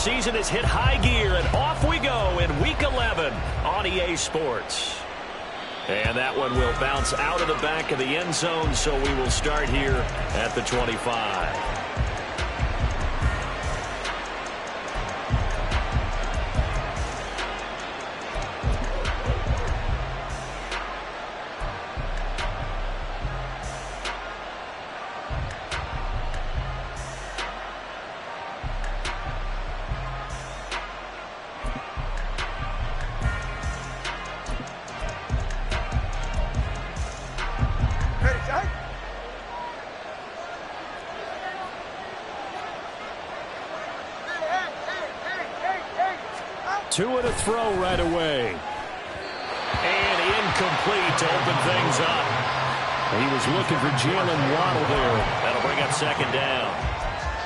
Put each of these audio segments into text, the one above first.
season has hit high gear, and off we go in Week 11 on EA Sports. And that one will bounce out of the back of the end zone, so we will start here at the 25. Two and a throw right away. And incomplete to open things up. He was looking for Jalen Waddle there. That'll bring up second down.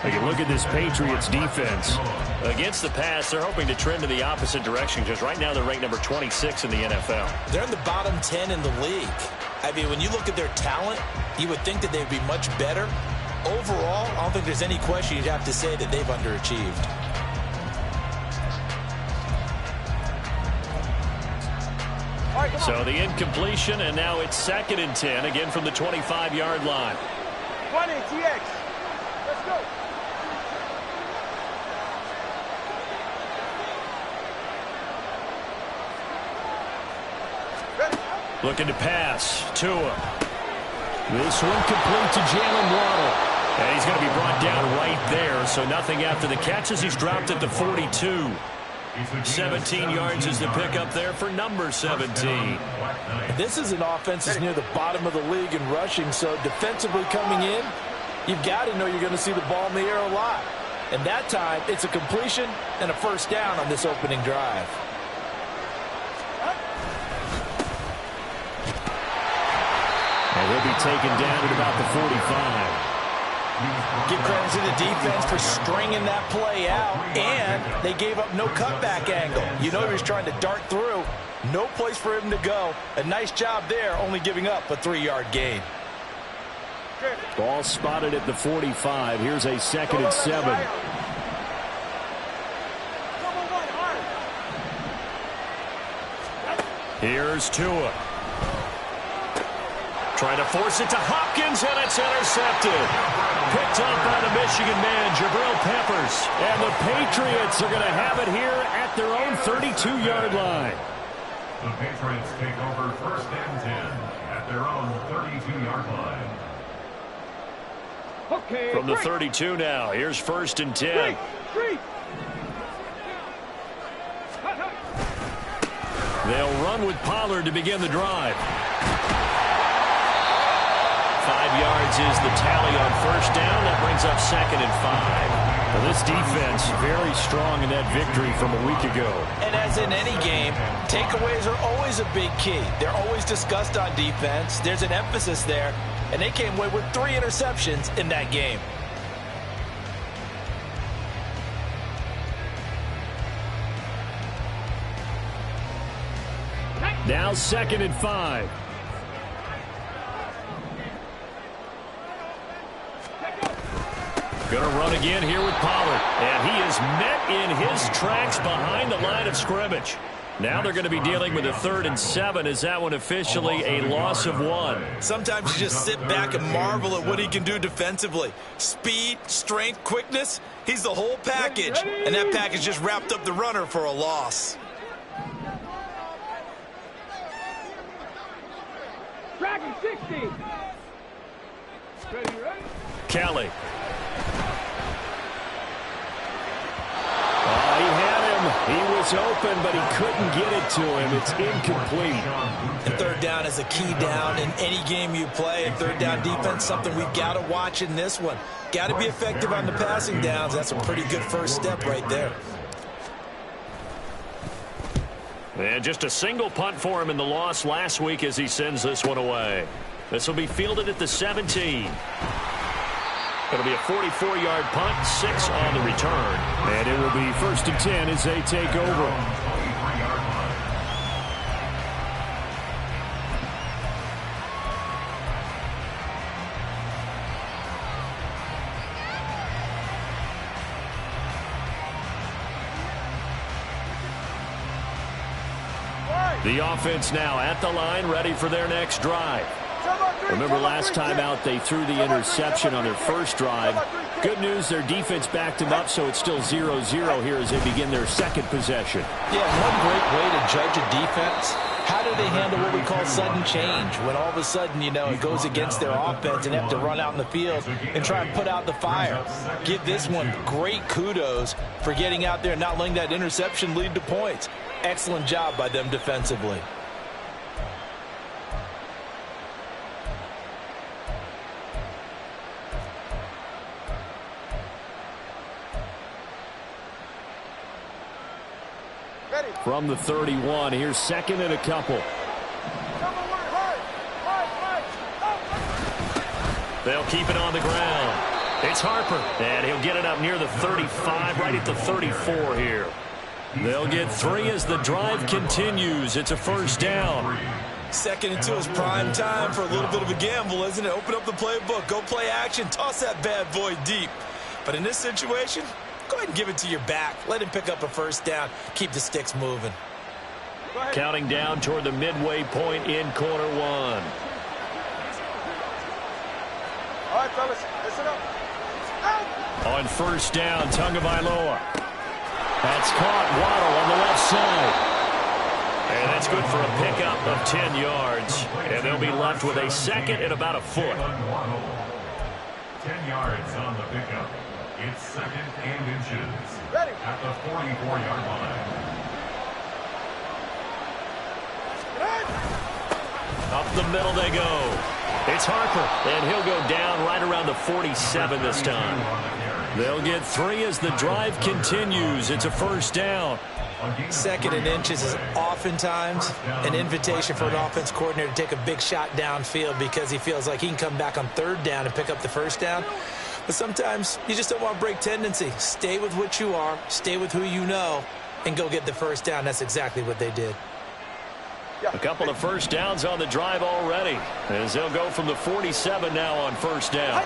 You look at this Patriots defense. Against the pass, they're hoping to trend in the opposite direction because right now they're ranked number 26 in the NFL. They're in the bottom 10 in the league. I mean, when you look at their talent, you would think that they'd be much better. Overall, I don't think there's any question you'd have to say that they've underachieved. So the incompletion, and now it's 2nd and 10, again from the 25-yard line. 1 TX. Let's go. Looking to pass. Tua. This one complete to Jalen Waddle. And he's going to be brought down right there, so nothing after the catch as he's dropped at the 42. 17 yards is the pickup there for number 17. This is an offense that's near the bottom of the league in rushing, so defensively coming in, you've got to know you're going to see the ball in the air a lot. And that time, it's a completion and a first down on this opening drive. And he'll be taken down at about the 45. Give credit to the defense for stringing that play out, and they gave up no cutback angle. You know he was trying to dart through. No place for him to go. A nice job there, only giving up a 3-yard gain. Ball spotted at the 45. Here's a 2nd and 7. Here's Tua. Trying to force it to Hopkins, and it's intercepted. Picked up by the Michigan man, Jabril Peppers. And the Patriots are going to have it here at their own 32-yard line. The Patriots take over 1st and 10 at their own 32-yard line. Okay, from the 32 now, here's 1st and 10. They'll run with Pollard to begin the drive. 5 yards is the tally on 1st down. That brings up 2nd and 5. Well, this defense very strong in that victory from a week ago. And as in any game, takeaways are always a big key. They're always discussed on defense. There's an emphasis there, and they came away with 3 interceptions in that game. Now 2nd and 5. Going to run again here with Pollard. And he is met in his tracks behind the line of scrimmage. Now they're going to be dealing with a 3rd and 7. Is that one officially a loss of 1? Sometimes you just sit back and marvel at what he can do defensively. Speed, strength, quickness. He's the whole package. And that package just wrapped up the runner for a loss. Dragon 60. Kelly. He had him. He was open, but he couldn't get it to him. It's incomplete. And 3rd down is a key down in any game you play. And 3rd down defense, something we've got to watch in this one. Got to be effective on the passing downs. That's a pretty good first step right there. And just a single punt for him in the loss last week as he sends this one away. This will be fielded at the 17. It'll be a 44-yard punt, 6 on the return. And it will be 1st and 10 as they take over. The offense now at the line, ready for their next drive. Remember last time out they threw the interception on their first drive. Good news, their defense backed them up, so it's still 0-0 here as they begin their second possession. Yeah, one great way to judge a defense. How do they handle what we call sudden change? When all of a sudden, you know, it goes against their offense and they have to run out in the field and try and put out the fire. Give this one great kudos for getting out there and not letting that interception lead to points. Excellent job by them defensively. From the 31, here's second and a couple. They'll keep it on the ground. It's Harper, and he'll get it up near the 35, right at the 34 here. They'll get 3 as the drive continues. It's a first down. 2nd and 2 is prime time for a little bit of a gamble, isn't it? Open up the playbook, go play action, toss that bad boy deep. But in this situation, go ahead and give it to your back. Let him pick up a first down. Keep the sticks moving. Counting down toward the midway point in quarter one. All right, fellas, listen up. On first down, Tagovailoa. That's caught. Waddle on the left side. And that's good for a pickup of 10 yards. And they'll be left with a second and about a foot. 10 yards on the pickup. It's 2nd and inches. Ready. At the 44-yard line. Up the middle they go. It's Harper, and he'll go down right around the 47 this time. They'll get 3 as the drive continues. It's a first down. 2nd and inches is oftentimes an invitation for an offense coordinator to take a big shot downfield because he feels like he can come back on 3rd down and pick up the first down. But sometimes you just don't want to break tendency. Stay with what you are, stay with who you know, and go get the first down. That's exactly what they did. A couple of first downs on the drive already, as they'll go from the 47 now on first down.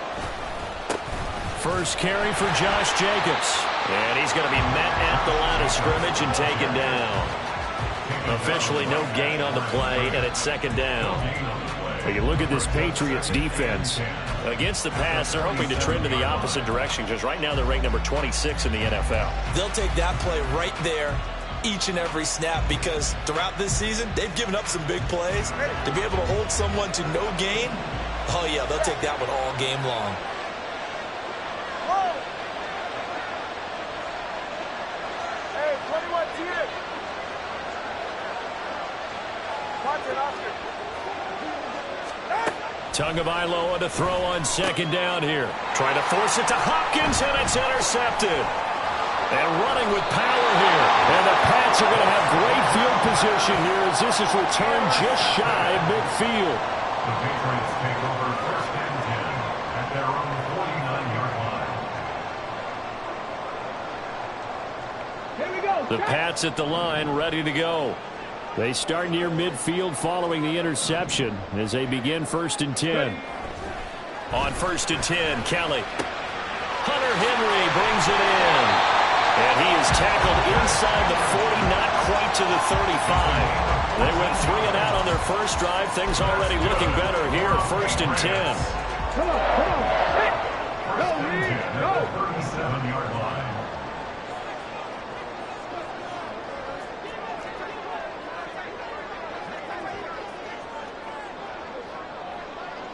First carry for Josh Jacobs, and he's going to be met at the line of scrimmage and taken down. Officially no gain on the play, and it's 2nd down. You look at this Patriots defense. Against the pass, they're hoping to trend in the opposite direction because right now they're ranked number 26 in the NFL. They'll take that play right there each and every snap because throughout this season, they've given up some big plays. To be able to hold someone to no gain, oh yeah, they'll take that one all game long. Hey, 21 TX. Content, Oscar. Tagovailoa to throw on 2nd down here. Trying to force it to Hopkins, and it's intercepted. And running with power here. And the Pats are going to have great field position here as this is returned just shy of midfield. The Patriots take over 1st and 10 at their own 49-yard line. Here we go. The Pats at the line, ready to go. They start near midfield following the interception as they begin 1st and 10. On 1st and 10, Kelly. Hunter Henry brings it in. And he is tackled inside the 40, not quite to the 35. They went 3 and out on their first drive. Things already looking better here, 1st and 10. Come on. Hey. Go, Reed. Go. 37-yard line.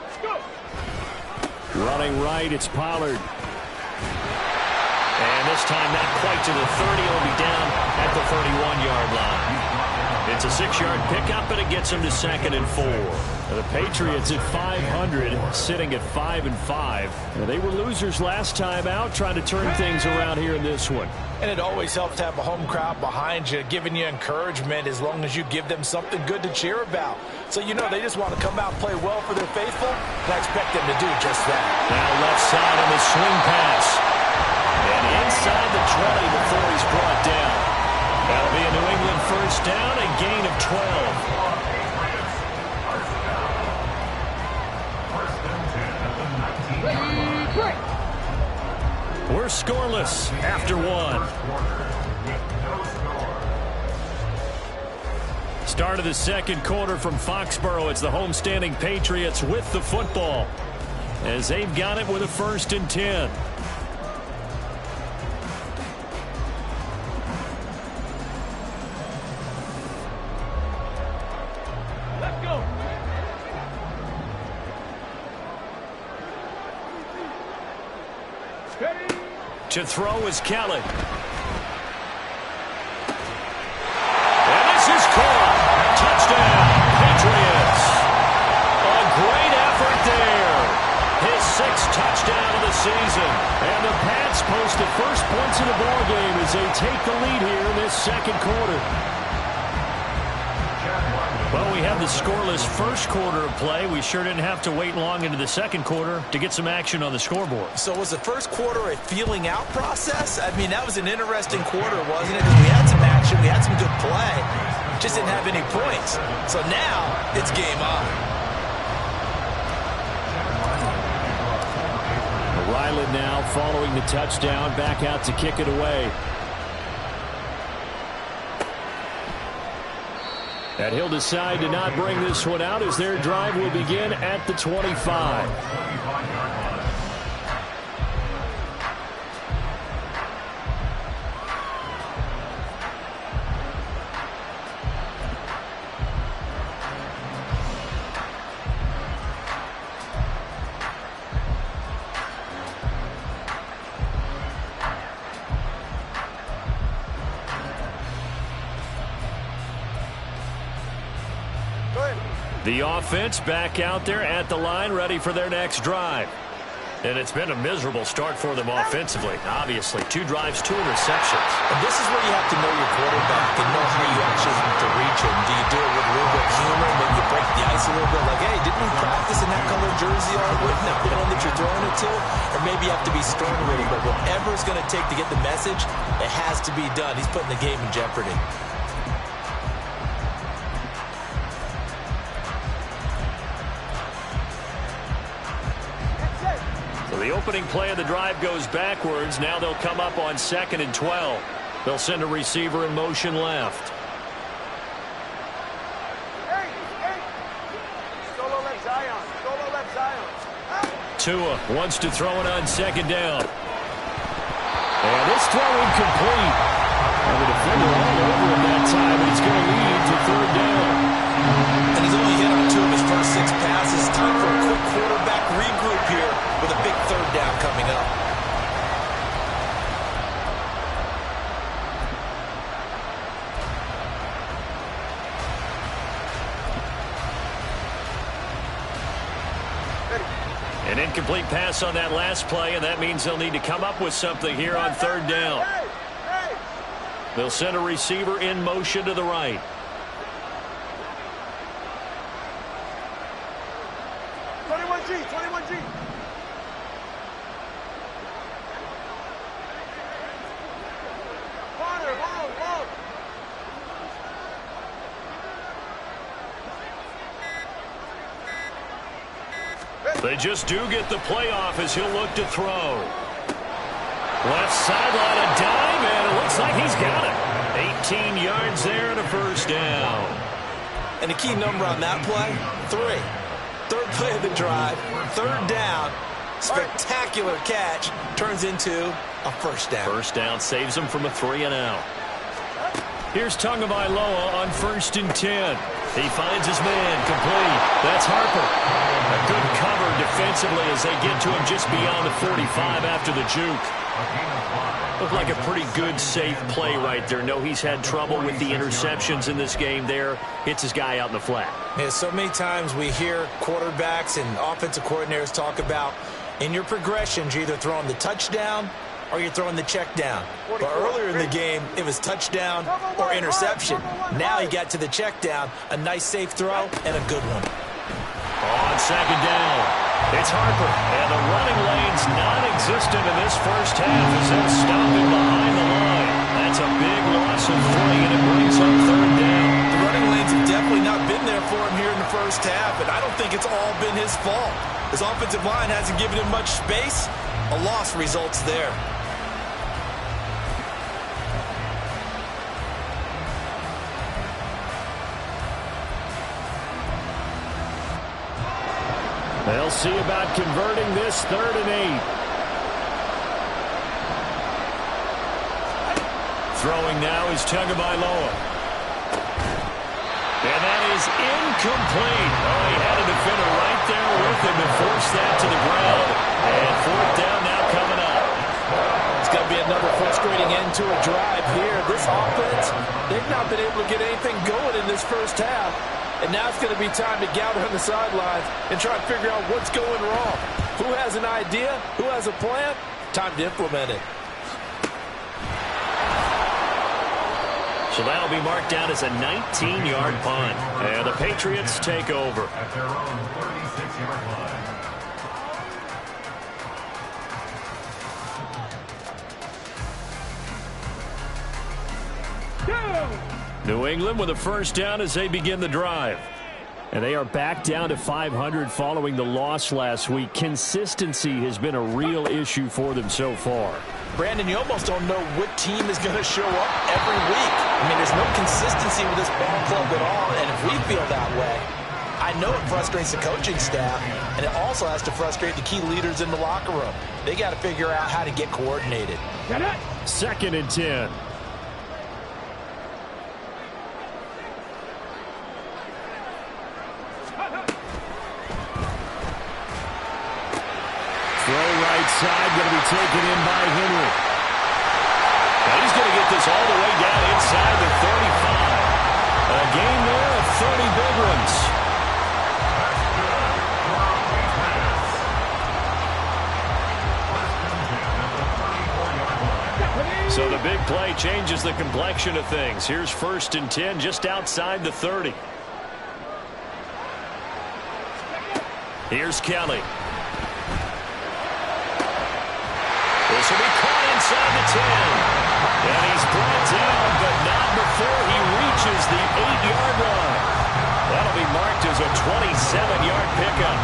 Let's go. Running right, it's Pollard. And this time not quite to the 30. It'll be down at the 31-yard line. It's a 6-yard pickup, and it gets him to 2nd and 4. The Patriots at 500, sitting at 5-5. They were losers last time out, trying to turn things around here in this one. And it always helps to have a home crowd behind you, giving you encouragement as long as you give them something good to cheer about. So you know they just want to come out and play well for their faithful, and I expect them to do just that. Now left side on the swing pass. And inside the 20 before he's brought down. That'll be a New England first down, a gain of 12. We're scoreless after 1. Start of the second quarter from Foxborough. It's the homestanding Patriots with the football as they've got it with a 1st and 10. Let's go. To throw is Kelly. And this is caught. Touchdown, Patriots. A great effort there. His 6th touchdown of the season. And the Pats post the first points in the ballgame as they take the lead here in this second quarter. Well, we had the scoreless first quarter of play. We sure didn't have to wait long into the second quarter to get some action on the scoreboard. So was the first quarter a feeling out process? I mean, that was an interesting quarter, wasn't it? Because we had some action, we had some good play, just didn't have any points. So now it's game on. Ryland now following the touchdown, back out to kick it away. And he'll decide to not bring this one out as their drive will begin at the 25. The offense back out there at the line, ready for their next drive. And it's been a miserable start for them offensively. Obviously, 2 drives, 2 interceptions. And this is where you have to know your quarterback and know how you actually need to reach him. Do you do it with a little bit of humor, maybe you break the ice a little bit, like, hey, didn't we practice in that color jersey all week? Now, the one that you're throwing it to? Or maybe you have to be stern with him. But whatever it's going to take to get the message, it has to be done. He's putting the game in jeopardy. The opening play of the drive goes backwards. Now they'll come up on 2nd and 12. They'll send a receiver in motion left. Solo left Zion. Solo left Zion. Tua wants to throw it on 2nd down. And this throw incomplete. And the defender all over him that time. It's going to lead to 3rd down. And he's only hit on 2 of his first 6 passes. Time for a quick quarterback regroup here with a big 3rd down coming up. An incomplete pass on that last play, and that means they'll need to come up with something here on 3rd down. They'll send a receiver in motion to the right. 21G, 21G. Corner, long. They just do get the playoff as he'll look to throw. Left sideline, a dime, and it looks like he's got it. 18 yards there and a 1st down. And the key number on that play, 3. 3rd play of the drive, 3rd down, spectacular catch, turns into a 1st down. 1st down saves him from a 3-and-out. Here's Tagovailoa on 1st and 10. He finds his man, complete. That's Harper. A good cover defensively as they get to him just beyond the 45 after the juke. Looked like a pretty good, safe play right there. No, he's had trouble with the interceptions in this game there. Hits his guy out in the flat. Yeah, so many times we hear quarterbacks and offensive coordinators talk about in your progressions, you're either throwing the touchdown or you're throwing the check down. But earlier in the game, it was touchdown or interception. Now he got to the check down, a nice safe throw, and a good one. On 2nd down, it's Harper, and the running lane's non-existent in this first half as they'll stop him behind the line. That's a big loss of 3, and it brings up 3rd down. The running lanes have definitely not been there for him here in the first half, and I don't think it's all been his fault. His offensive line hasn't given him much space. A loss results there. They'll see about converting this 3rd and 8. Throwing now is Tagovailoa. And that is incomplete. Oh, he had a defender right there with him to force that to the ground. And 4th down now coming up. It's going to be another frustrating end to a drive here. This offense, they've not been able to get anything going in this first half. And now it's going to be time to gather on the sidelines and try and figure out what's going wrong. Who has an idea? Who has a plan? Time to implement it. So that'll be marked down as a 19-yard punt. And the Patriots take over. At their own 36-yard line. New England with a 1st down as they begin the drive. And they are back down to 500 following the loss last week. Consistency has been a real issue for them so far. Brandon, you almost don't know what team is going to show up every week. I mean, there's no consistency with this ball club at all, and if we feel that way, I know it frustrates the coaching staff, and it also has to frustrate the key leaders in the locker room. They got to figure out how to get coordinated. 2nd and 10. Throw right side, going to be taken in by Henry. Now he's going to get this all the way down inside the 35. A game there of 30 big ones. So the big play changes the complexion of things. Here's 1st and 10 just outside the 30. Here's Kelly. This will be caught inside the 10. And he's brought down, but not before he reaches the 8-yard line. That'll be marked as a 27-yard pickup.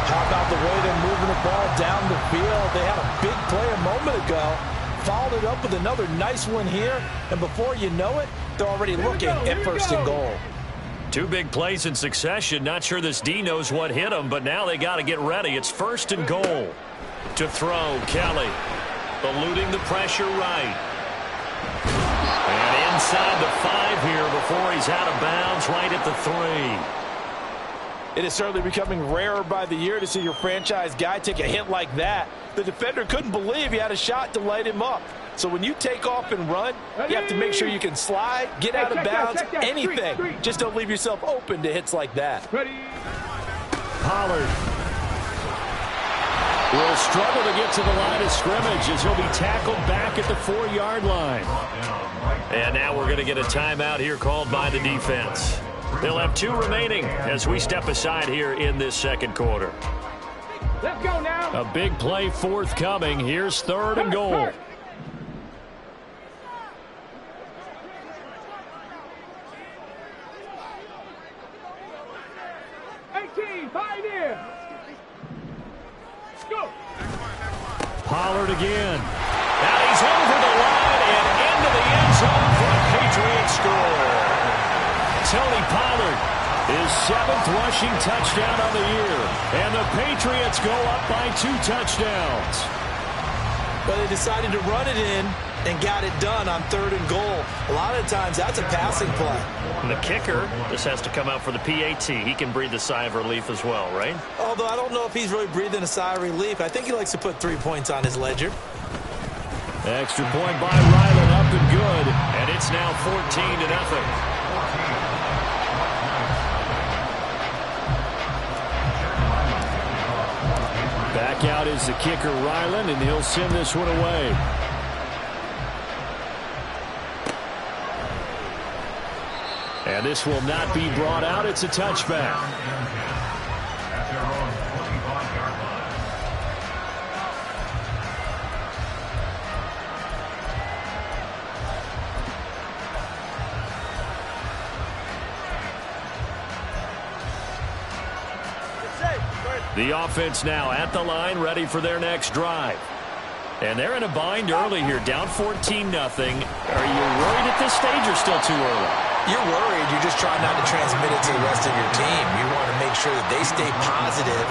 How about the way they're moving the ball down the field? They had a big play a moment ago. Followed it up with another nice one here. And before you know it, they're already looking at 1st and goal. 2 big plays in succession. Not sure this D knows what hit him, but now they got to get ready. It's 1st and goal. To throw, Kelly. Eluding the pressure right. And inside the 5 here before he's out of bounds right at the 3. It is certainly becoming rarer by the year to see your franchise guy take a hit like that. The defender couldn't believe he had a shot to light him up. So when you take off and run, you have to make sure you can slide, get out of bounds, anything. Just don't leave yourself open to hits like that. Pollard will struggle to get to the line of scrimmage as he'll be tackled back at the 4-yard line. And now we're going to get a timeout here called by the defense. They'll have 2 remaining as we step aside here in this 2nd quarter. Let's go now. A big play forthcoming. Here's 3rd and goal. Pollard again. Now he's over the line and into the end zone for a Patriot score. Tony Pollard, his 7th rushing touchdown of the year. And the Patriots go up by 2 touchdowns. But they decided to run it in and got it done on 3rd and goal. A lot of times that's a passing play. And the kicker just has to come out for the PAT. He can breathe a sigh of relief as well, right? Although I don't know if he's really breathing a sigh of relief. I think he likes to put 3 points on his ledger. Extra point by Ryland, up and good. And it's now 14-0. Back out is the kicker, Ryland, and he'll send this one away. And this will not be brought out. It's a touchback. At their own 25-yard line. The offense now at the line, ready for their next drive. And they're in a bind early here, down 14-0. Are you worried at this stage or still too early? You're worried. You're just trying not to transmit it to the rest of your team. You want to make sure that they stay positive,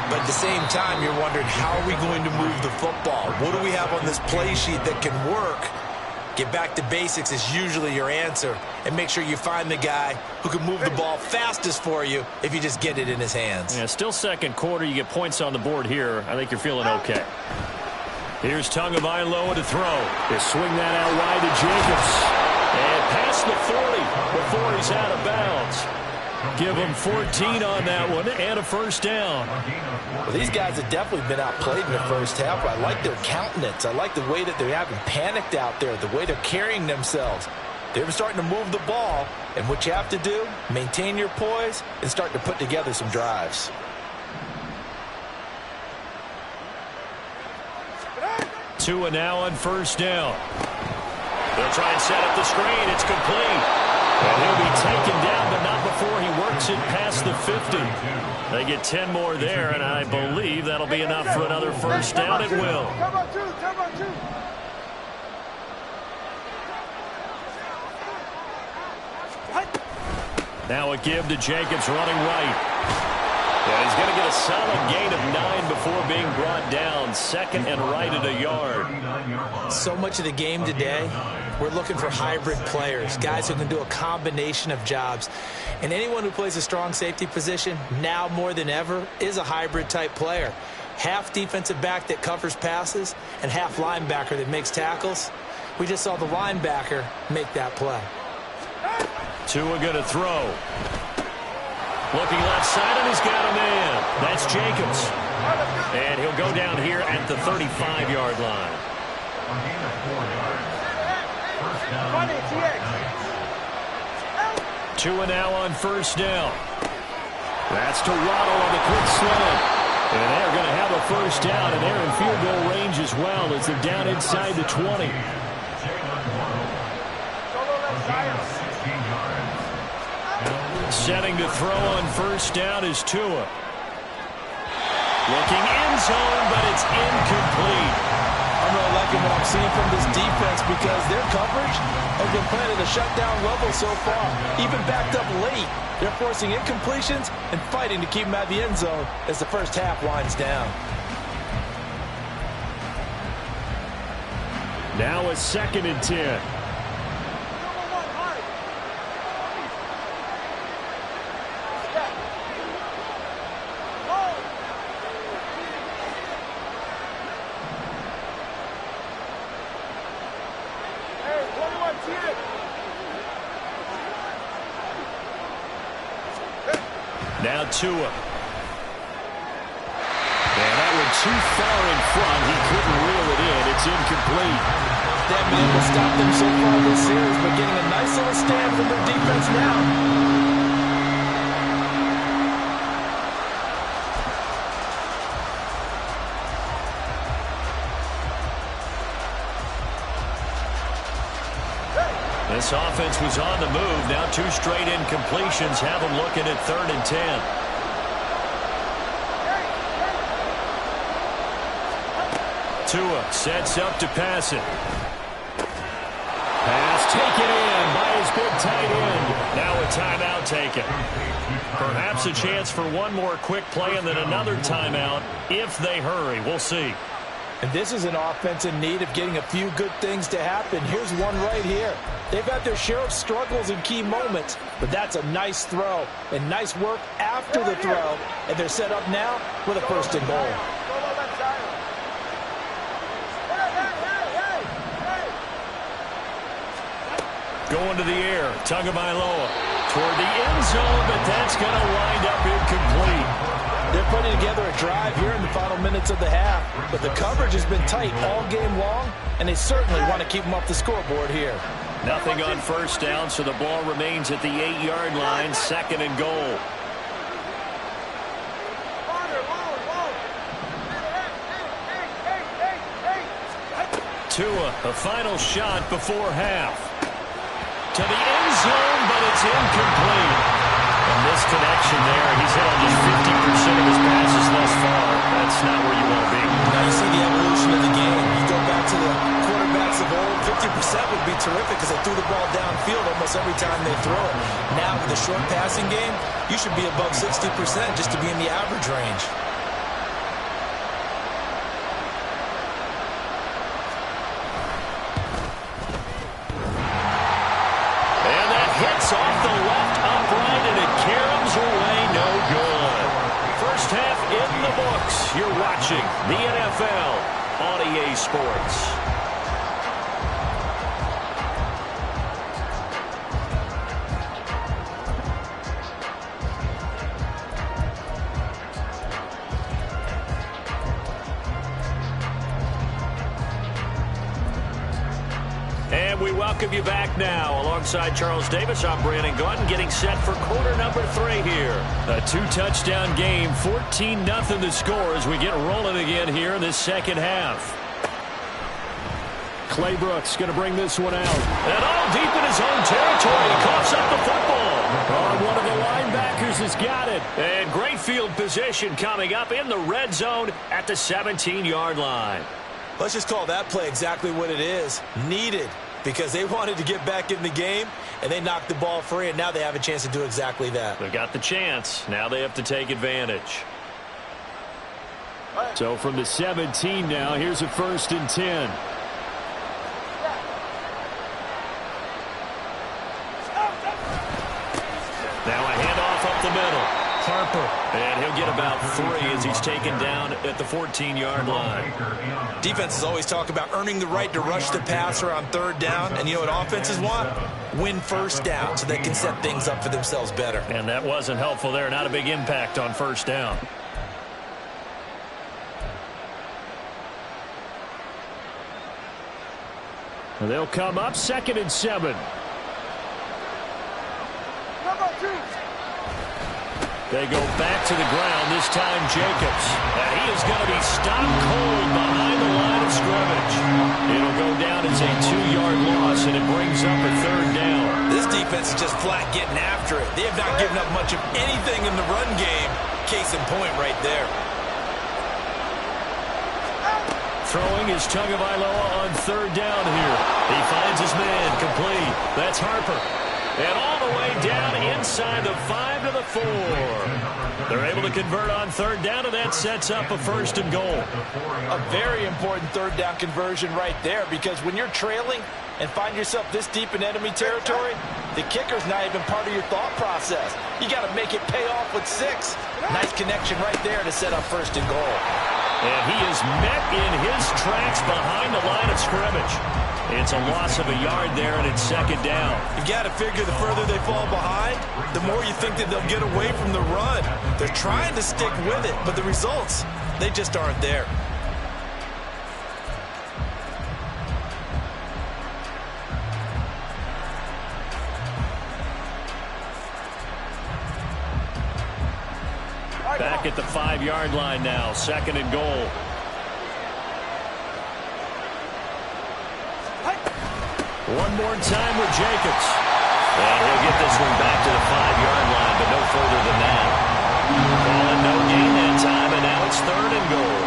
but at the same time, you're wondering, how are we going to move the football? What do we have on this play sheet that can work? Get back to basics is usually your answer, and make sure you find the guy who can move the ball fastest for you if you just get it in his hands. Yeah, still second quarter. You get points on the board here. I think you're feeling okay. Here's Tagovailoa to throw. They swing that out wide to Jacobs. And past the 40 before he's out of bounds. Give him 14 on that one and a first down. Well, these guys have definitely been outplayed in the first half. I like their countenance. I like the way that they haven't panicked out there, the way they're carrying themselves. They're starting to move the ball, and what you have to do, maintain your poise and start to put together some drives. Tua now on first down. They'll try and set up the screen. It's complete. And he'll be taken down, but not before he works it past the 50. They get 10 more there, and I believe that'll be enough for another first down. It will. Now a give to Jacobs running right. And he's going to get a solid gain of 9 before being brought down. Second and right at a yard. So much of the game today, we're looking for hybrid players, guys who can do a combination of jobs. And anyone who plays a strong safety position, now more than ever, is a hybrid type player. Half defensive back that covers passes and half linebacker that makes tackles. We just saw the linebacker make that play. Tua going to throw. Looking left side, and he's got a man. That's Jacobs. And he'll go down here at the 35-yard line. Tua now on first down. That's to Waddle on the quick slant. And they're going to have a first down, and they're in field goal range as well as they're down inside the 20. Setting to throw on first down is Tua. Looking end zone, but it's incomplete. I'm really liking what I'm seeing from this defense because their coverage has been playing at a shutdown level so far. Even backed up late, they're forcing incompletions and fighting to keep them out of the end zone as the first half winds down. Now a second and 10. Now Tua. And that one too far in front. He couldn't reel it in. It's incomplete. They haven't been able to stop them so far this series, but getting a nice little stand from their defense now. This offense was on the move. Now 2 straight incompletions have them looking at 3rd and 10. Tua sets up to pass it. Pass taken in by his big tight end. Now a timeout taken. Perhaps a chance for one more quick play and then another timeout if they hurry. We'll see. And this is an offense in need of getting a few good things to happen. Here's one right here. They've had their share of struggles in key moments, but that's a nice throw and nice work after the throw. And they're set up now with a 1st and goal. Going to the air, Tagovailoa toward the end zone, but that's going to wind up incomplete. They're putting together a drive here in the final minutes of the half, but the coverage has been tight all game long, and they certainly want to keep them off the scoreboard here. Nothing on first down, so the ball remains at the 8-yard line, 2nd and goal. Tua, a final shot before half. To the end zone, but it's incomplete. A misconnection there. He's hit on just 50% of his passes thus far. That's not where you want to be. Now you see the evolution of the game. You go back to the quarterbacks of old, 50% would be terrific because they threw the ball downfield almost almost every time they throw it. Now, with the short passing game, you should be above 60% just to be in the average range. And that hits off the left upright, and it caroms away no good. First half in the books. You're watching the NFL on EA Sports. And we welcome you back now. Alongside Charles Davis, I'm Brandon Gaudin, getting set for quarter number 3 here. A 2-touchdown game, 14-0 the score as we get rolling again here in this second half. Clay Brooks going to bring this one out. And all deep in his own territory. He coughs up the football. Oh, one of the linebackers has got it. And great field position coming up in the red zone at the 17-yard line. Let's just call that play exactly what it is. Needed. Because they wanted to get back in the game, and they knocked the ball free, and now they have a chance to do exactly that. They've got the chance. Now they have to take advantage. So from the 17 now, here's a 1st and 10. Now a handoff up the middle. Harper. And he'll get about 3 as he's taken down at the 14-yard line. Defenses always talk about earning the right to rush the passer on 3rd down. And you know what offenses want? Win 1st down so they can set things up for themselves better. And that wasn't helpful there. Not a big impact on 1st down. They'll come up 2nd and 7. They go back to the ground, this time Jacobs. And he is going to be stopped cold behind the line of scrimmage. It'll go down as a 2-yard loss, and it brings up a 3rd down. This defense is just flat getting after it. They have not given up much of anything in the run game. Case in point right there. Throwing is Tagovailoa on 3rd down here. He finds his man complete. That's Harper. And all the way down inside the 5 to the 4. They're able to convert on 3rd down, and that sets up a 1st and goal. A very important 3rd down conversion right there, because when you're trailing and find yourself this deep in enemy territory, the kicker's not even part of your thought process. You got to make it pay off with 6. Nice connection right there to set up 1st and goal. And he is met in his tracks behind the line of scrimmage. It's a loss of a yard there, and it's 2nd down. You got to figure the further they fall behind, the more you think that they'll get away from the run. They're trying to stick with it, but the results, they just aren't there. Back at the 5-yard line now, 2nd and goal. One more time with Jacobs. And he'll get this one back to the 5-yard line, but no further than that. Calling no gain that time, and now it's 3rd and goal.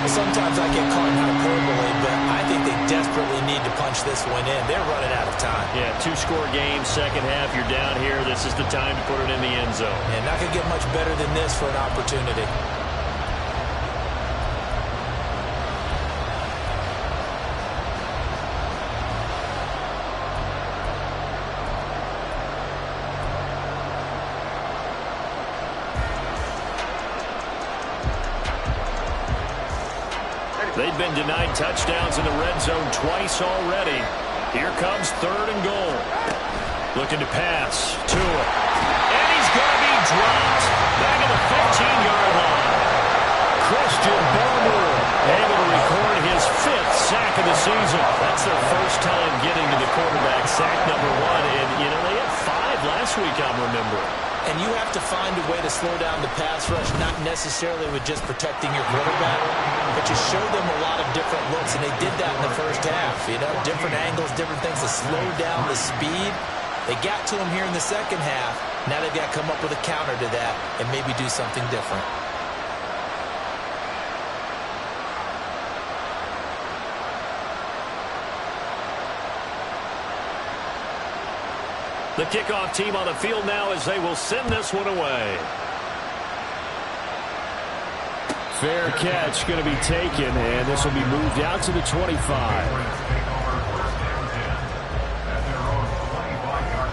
Sometimes I get caught in hyperbole, but I think they desperately need to punch this one in. They're running out of time. Yeah, 2-score game, 2nd half, you're down here. This is the time to put it in the end zone. And not going to get much better than this for an opportunity. They've been denied touchdowns in the red zone twice already. Here comes 3rd and goal. Looking to pass. Tua. And he's going to be dropped. Back at the 15-yard line. Christian Barmore able to record his 5th sack of the season. That's their first time getting to the quarterback, sack number 1. And, you know, they had 5 last week, I'm remembering. And you have to find a way to slow down the pass rush, not necessarily with just protecting your quarterback, but you show them a lot of different looks, and they did that in the first half. You know, different angles, different things to slow down the speed. They got to him here in the second half. Now they've got to come up with a counter to that and maybe do something different. The kickoff team on the field now as they will send this one away. Fair catch going to be taken, and this will be moved out to the 25. Patriots take over first and 10 at their own 25-yard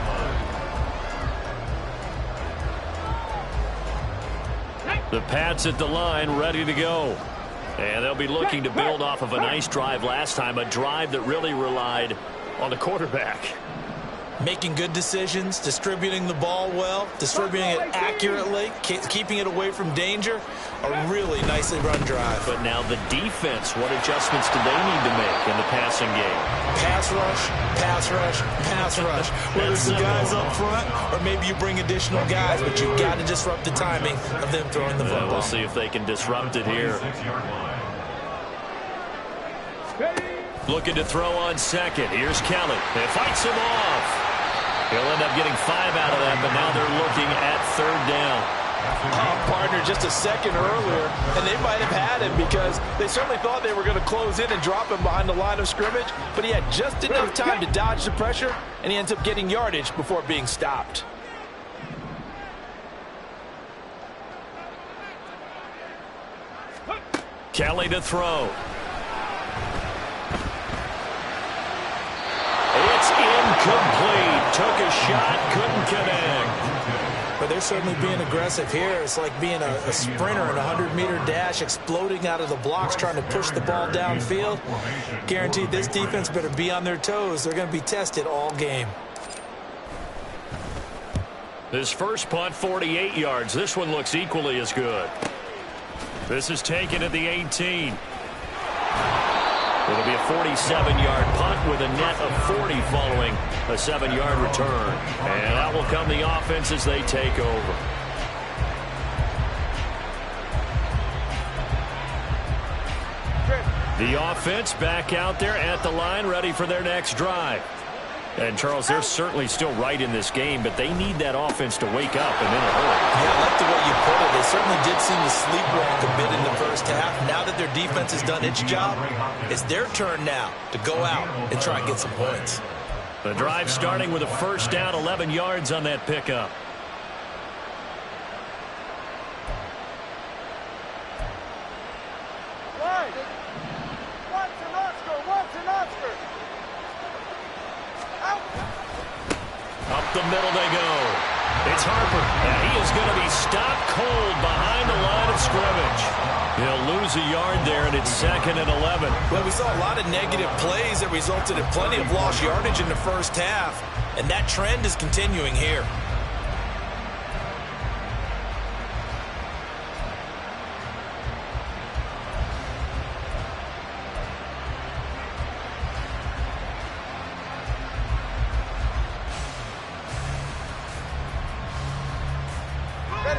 line. The Pats at the line, ready to go. And they'll be looking to build off of a nice drive last time, a drive that really relied on the quarterback. Making good decisions, distributing the ball well, distributing it accurately, keeping it away from danger. A really nicely run drive. But now the defense, what adjustments do they need to make in the passing game? Pass rush, pass rush, pass rush. Whether it's the guys up front or maybe you bring additional guys, but you've got to disrupt the timing of them throwing the football. We'll see if they can disrupt it here. 26-yard line. Looking to throw on second. Here's Kelly. It fights him off. He'll end up getting 5 out of that, but now they're looking at third down. Partner just a second earlier, and they might have had him because they certainly thought they were going to close in and drop him behind the line of scrimmage, but he had just enough time to dodge the pressure, and he ends up getting yardage before being stopped. Kelly to throw. It's incomplete. Took a shot, couldn't connect. But they're certainly being aggressive here. It's like being a sprinter in a 100-meter dash, exploding out of the blocks, trying to push the ball downfield. Guaranteed this defense better be on their toes. They're going to be tested all game. This first punt, 48 yards. This one looks equally as good. This is taken at the 18. It'll be a 47-yard punt with a net of 40 following a 7-yard return. And that will come the offense as they take over. The offense back out there at the line, ready for their next drive. And, Charles, they're certainly still right in this game, but they need that offense to wake up and in a hurry. Yeah, I like the way you put it. They certainly did seem to sleepwalk a bit in the first half. Now that their defense has done its job, it's their turn now to go out and try and get some points. The drive starting with a first down, 11 yards on that pickup. Up the middle they go. It's Harper, and he is going to be stopped cold behind the line of scrimmage. He'll lose a yard there, and it's 2nd and 11. Well, we saw a lot of negative plays that resulted in plenty of lost yardage in the first half, and that trend is continuing here.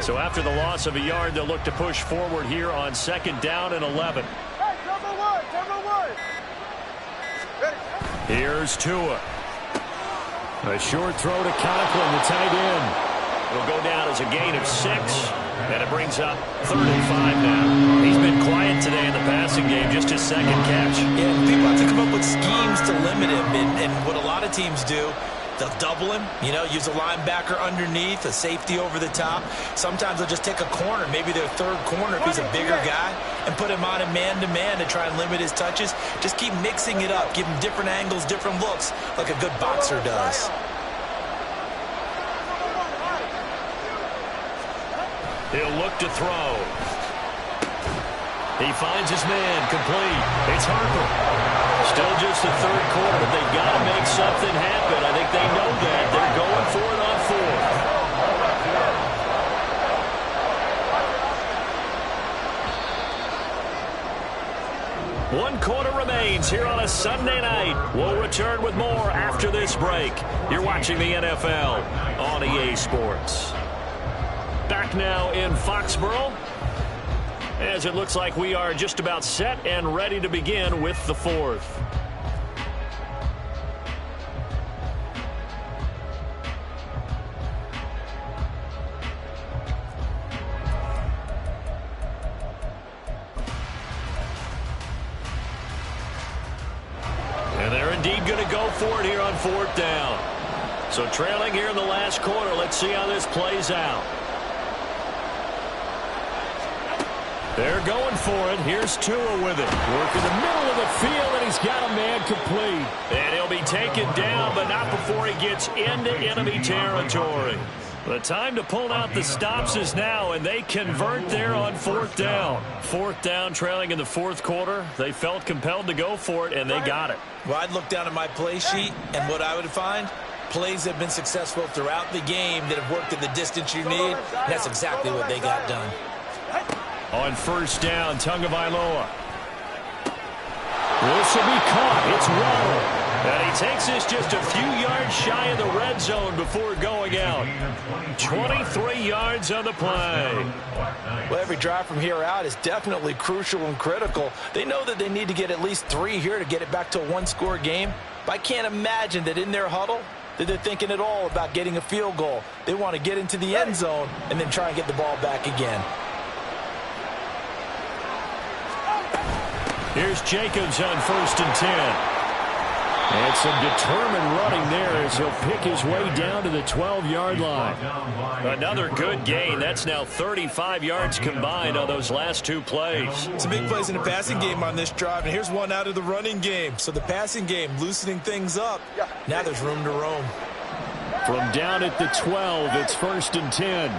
So after the loss of a yard, they'll look to push forward here on 2nd down and 11. Hey, number one. Here's Tua. A short throw to Conklin, the tight end. It'll go down as a gain of 6, and it brings up 3rd and 5 now. He's been quiet today in the passing game, just his 2nd catch. Yeah, people have to come up with schemes to limit him, and what a lot of teams do, they'll double him, use a linebacker underneath, a safety over the top. Sometimes they'll just take a corner, maybe their 3rd corner if he's a bigger guy, and put him on a man-to-man to try and limit his touches. Just keep mixing it up, give him different angles, different looks, like a good boxer does. He'll look to throw. He finds his man, complete. It's Harper. Still just the 3rd quarter, but they've got to make something happen. I think they know that. They're going for it on 4th. 1 quarter remains here on a Sunday night. We'll return with more after this break. You're watching the NFL on EA Sports. Back now in Foxborough, as it looks like we are just about set and ready to begin with the 4th. And they're indeed going to go for it here on 4th down. So trailing here in the last quarter. Let's see how this plays out. They're going for it. Here's Tua with it. Work in the middle of the field, and he's got a man complete. And he'll be taken down, but not before he gets into enemy territory. The time to pull out the stops is now, and they convert there on 4th down. 4th down, trailing in the 4th quarter. They felt compelled to go for it, and they got it. Well, I'd look down at my play sheet, and what I would find, plays that have been successful throughout the game that have worked at the distance you need. That's exactly what they got done. On 1st down, Tagovailoa. This will be caught. It's Waddle. And he takes this just a few yards shy of the red zone before going out. 23 yards on the play. Well, every drive from here out is definitely crucial and critical. They know that they need to get at least 3 here to get it back to a one-score game. But I can't imagine that in their huddle that they're thinking at all about getting a field goal. They want to get into the end zone and then try and get the ball back again. Here's Jacobs on 1st and 10. And some determined running there as he'll pick his way down to the 12-yard line. Another good gain. That's now 35 yards combined on those last 2 plays. Some big plays in the passing game on this drive, and here's one out of the running game. So the passing game loosening things up. Now there's room to roam. From down at the 12, it's 1st and 10.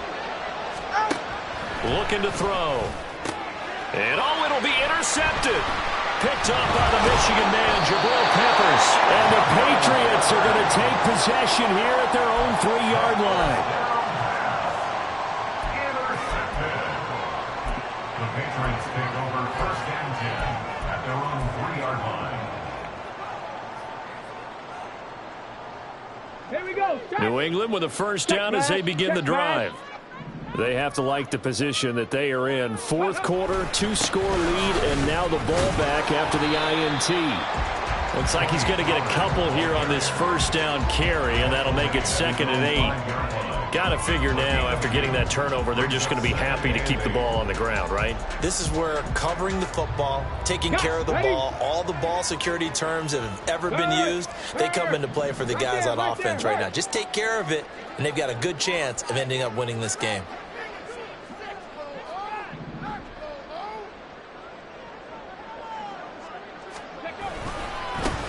Looking to throw. And it'll be intercepted. Picked up by the Michigan man, Jabril Peppers. And the Patriots are going to take possession here at their own 3-yard line. Intercepted. The Patriots take over 1st and 10 at their own 3-yard line. Here we go. New England with a 1st down as they begin the drive. They have to like the position that they are in. 4th quarter, 2-score lead, and now the ball back after the INT. Looks like he's going to get a couple here on this 1st down carry, and that'll make it 2nd and 8. Got to figure now, after getting that turnover, they're just going to be happy to keep the ball on the ground, right? This is where covering the football, taking care of the ball, all the ball security terms that have ever been used, they come into play for the guys on offense right now. Just take care of it, and they've got a good chance of ending up winning this game.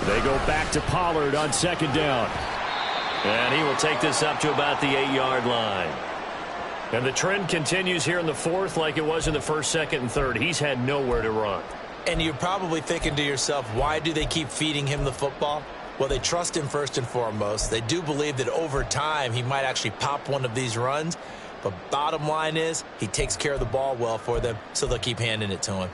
They go back to Pollard on 2nd down. And he will take this up to about the 8-yard line. And the trend continues here in the 4th like it was in the 1st, 2nd, and 3rd. He's had nowhere to run. And you're probably thinking to yourself, why do they keep feeding him the football? Well, they trust him first and foremost. They do believe that over time he might actually pop one of these runs. But bottom line is he takes care of the ball well for them, so they'll keep handing it to him.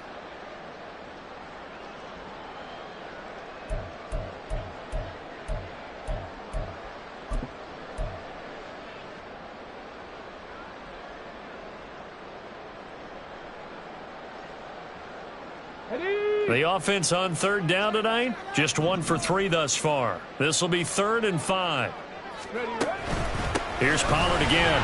The offense on 3rd down tonight, just 1 for 3 thus far. This will be 3rd and 5. Here's Pollard again.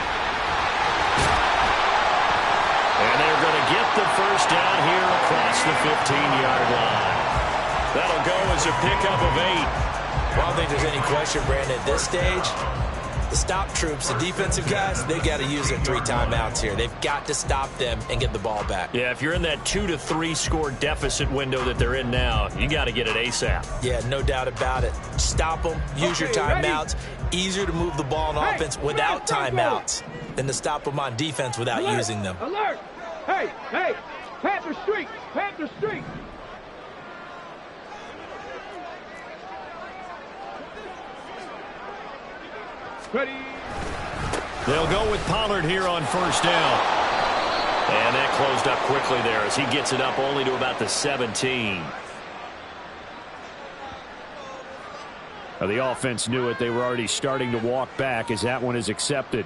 And they're going to get the 1st down here across the 15-yard line. That'll go as a pickup of 8. Well, I don't think there's any question, Brandon, at this stage, the stop troops, the defensive guys, they've got to use their 3 timeouts here. They've got to stop them and get the ball back. Yeah, if you're in that 2 to 3 score deficit window that they're in now, you got to get it ASAP. Yeah, no doubt about it. Stop them, use your timeouts. Easier to move the ball on offense without timeouts than to stop them on defense without using them. Alert! Hey! Panther Street! Panther Street! Ready. They'll go with Pollard here on 1st down. And that closed up quickly there as he gets it up only to about the 17. Now, the offense knew it. They were already starting to walk back as that one is accepted.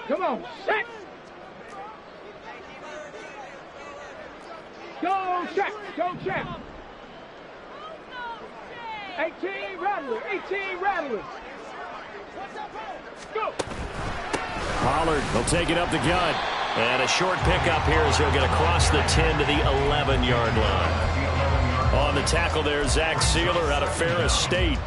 Come on, set! Go, check! 18 rattlers. 18 rattlers. Go. Pollard will take it up the gut. And a short pickup here as he'll get across the 10 to the 11-yard line. On the tackle there, Zach Sealer out of Ferris State.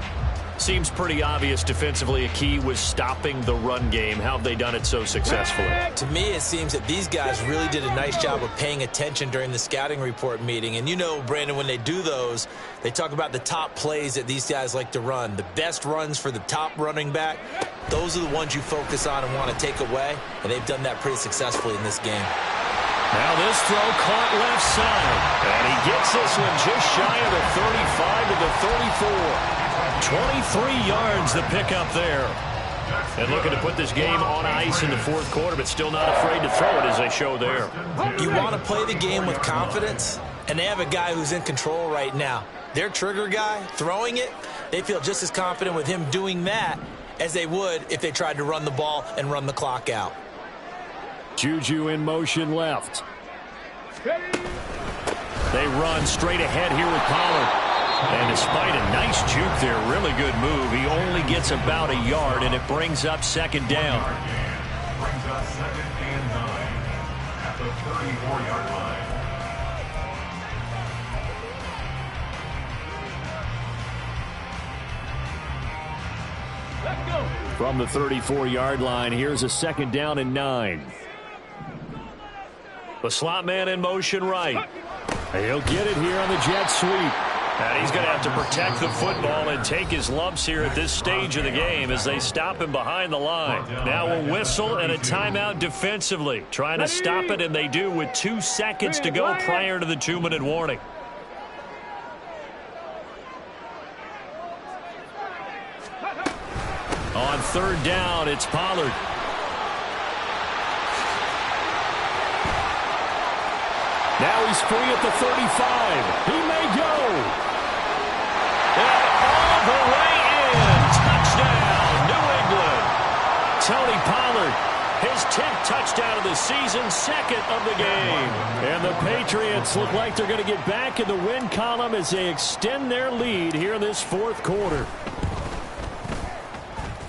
Seems pretty obvious defensively a key was stopping the run game. How have they done it so successfully? To me, it seems that these guys really did a nice job of paying attention during the scouting report meeting. And you know, Brandon, when they do those, they talk about the top plays that these guys like to run. The best runs for the top running back, those are the ones you focus on and want to take away. And they've done that pretty successfully in this game. Now this throw caught left side. And he gets this one just shy of the 35 to the 34. 23 yards the pickup there. And looking to put this game on ice in the fourth quarter, but still not afraid to throw it as they show there. You want to play the game with confidence, and they have a guy who's in control right now. Their trigger guy, throwing it, they feel just as confident with him doing that as they would if they tried to run the ball and run the clock out. Juju in motion left. They run straight ahead here with Pollard. And despite a nice juke there, really good move, he only gets about a yard, and it brings up second down. Brings up 2nd and 9 at the 34-yard line. Let's go. From the 34-yard line, here's a 2nd down and 9. The slot man in motion right. He'll get it here on the jet sweep. And he's going to have to protect the football and take his lumps here at this stage of the game as they stop him behind the line. Now a whistle and a timeout defensively. Trying to stop it, and they do with 2 seconds to go prior to the 2-minute warning. On 3rd down, it's Pollard. Now he's free at the 35. He may go. And all the way in. Touchdown, New England. Tony Pollard, his 10th touchdown of the season, 2nd of the game. And the Patriots look like they're going to get back in the win column as they extend their lead here in this 4th quarter.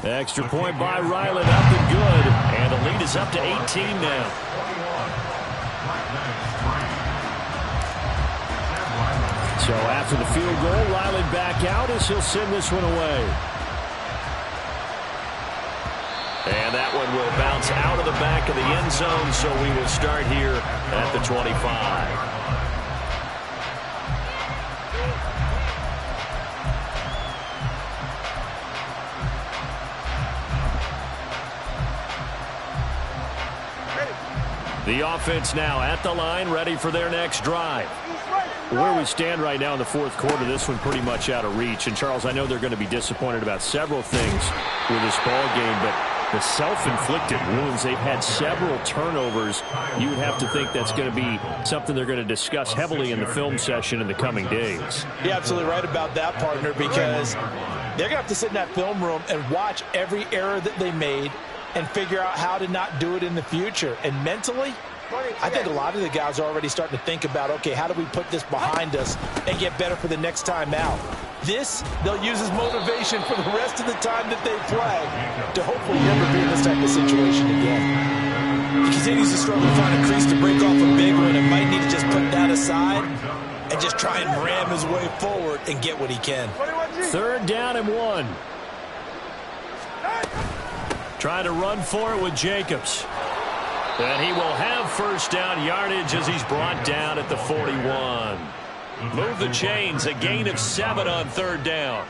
Extra point by Ryland, up and good. And the lead is up to 18 now. So after the field goal, Ryland back out as he'll send this one away. And that one will bounce out of the back of the end zone, so we will start here at the 25. The offense now at the line, ready for their next drive. Where we stand right now in the 4th quarter, this one pretty much out of reach. And, Charles, I know they're going to be disappointed about several things with this ball game, but the self-inflicted wounds, they've had several turnovers. You would have to think that's going to be something they're going to discuss heavily in the film session in the coming days. You're absolutely right about that, partner, because they're going to have to sit in that film room and watch every error that they made and figure out how to not do it in the future. And mentally, I think a lot of the guys are already starting to think about, okay, how do we put this behind us and get better for the next time out? This, they'll use as motivation for the rest of the time that they play to hopefully never be in this type of situation again. He continues to struggle to find a crease to break off a big one and might need to just put that aside and just try and ram his way forward and get what he can. 3rd down and 1. Trying to run for it with Jacobs. And he will have 1st down yardage as he's brought down at the 41. Move the chains, a gain of 7 on 3rd down.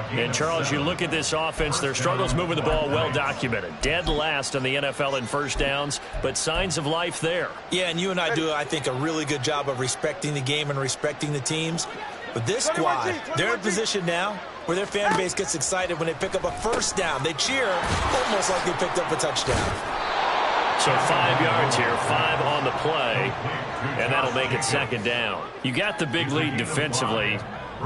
And, Charles, you look at this offense, their struggles moving the ball well documented. Dead last in the NFL in 1st downs, but signs of life there. Yeah, and you and I do, I think, a really good job of respecting the game and respecting the teams. But this squad, they're in a position now where their fan base gets excited when they pick up a 1st down. They cheer almost like they picked up a touchdown. So 5 yards here, 5 on the play, and that'll make it 2nd down. You got the big lead defensively,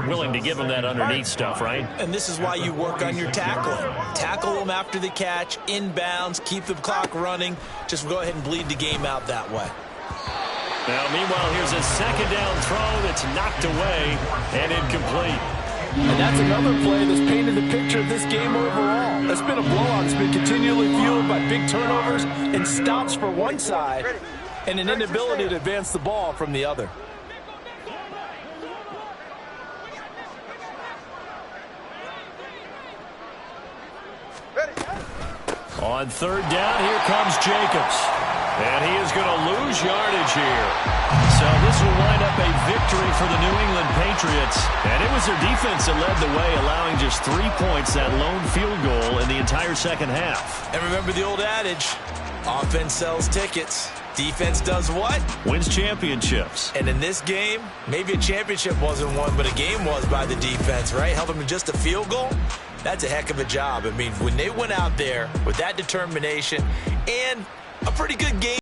willing to give them that underneath stuff, right? And this is why you work on your tackling. Tackle them after the catch, inbounds, keep the clock running. Just go ahead and bleed the game out that way. Now, meanwhile, here's a 2nd down throw that's knocked away and incomplete. And that's another play that's painted the picture of this game overall. It's been a blowout. It's been continually fueled by big turnovers and stops for one side and an inability to advance the ball from the other. On third down, here comes Jacobs. And he is going to lose yardage here. So this will wind up a victory for the New England Patriots. And it was their defense that led the way, allowing just 3 points, that lone field goal in the entire second half. And remember the old adage, offense sells tickets. Defense does what? Wins championships. And in this game, maybe a championship wasn't won, but a game was by the defense, right? Held them to just a field goal. That's a heck of a job. I mean, when they went out there with that determination and a pretty good game.